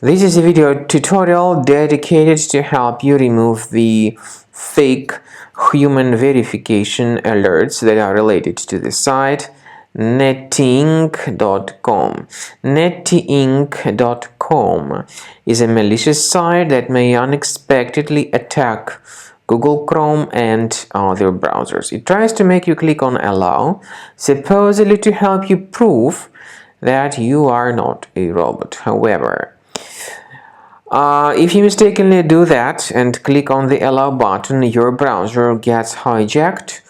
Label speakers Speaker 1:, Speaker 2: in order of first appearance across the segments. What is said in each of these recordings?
Speaker 1: This is a video tutorial dedicated to help you remove the fake human verification alerts that are related to the site netink.com. netink.com is a malicious site that may unexpectedly attack Google Chrome and other browsers. It tries to make you click on allow, supposedly to help you prove that you are not a robot. However, if you mistakenly do that and click on the allow button, your browser gets hijacked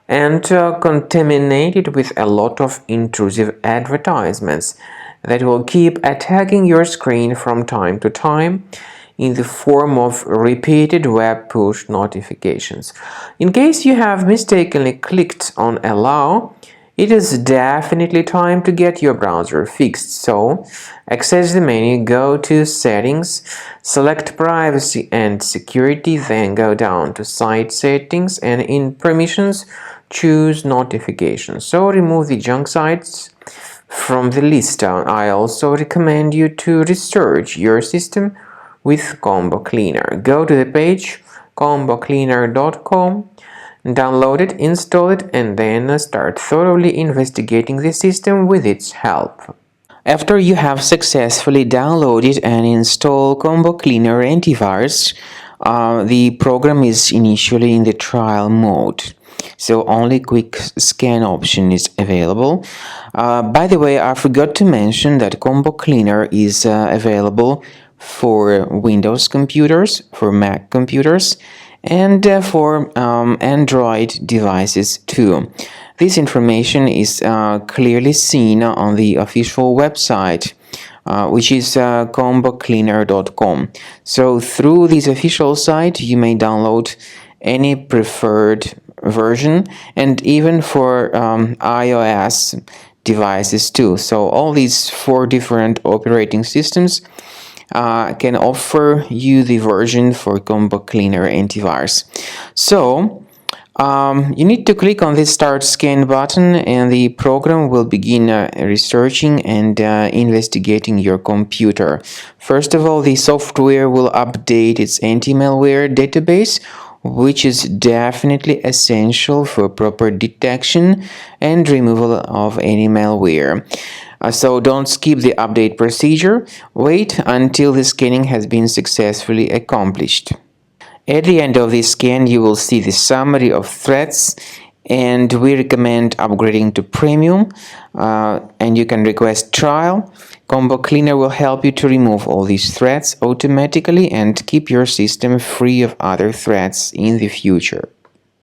Speaker 1: and contaminated with a lot of intrusive advertisements that will keep attacking your screen from time to time in the form of repeated web push notifications. In case you have mistakenly clicked on allow, it is definitely time to get your browser fixed. So, access the menu, go to Settings, select Privacy and Security, then go down to Site Settings and in Permissions, choose Notifications. So, remove the junk sites from the list. I also recommend you to research your system with Combo Cleaner. Go to the page combocleaner.com, download it, install it, and then start thoroughly investigating the system with its help. After you have successfully downloaded and installed Combo Cleaner antivirus, the program is initially in the trial mode. So only quick scan option is available. By the way, I forgot to mention that Combo Cleaner is available for Windows computers, for Mac computers, and for Android devices too. This information is clearly seen on the official website, which is combocleaner.com. So through this official site, you may download any preferred version, and even for iOS devices too. So all these 4 different operating systems can offer you the version for Combo Cleaner antivirus. So you need to click on this Start Scan button and the program will begin researching and investigating your computer. First of all, the software will update its anti-malware database, which is definitely essential for proper detection and removal of any malware. So don't skip the update procedure. Wait until the scanning has been successfully accomplished. At the end of the scan, you will see the summary of threats, and we recommend upgrading to Premium, and you can request trial. Combo Cleaner will help you to remove all these threats automatically and keep your system free of other threats in the future.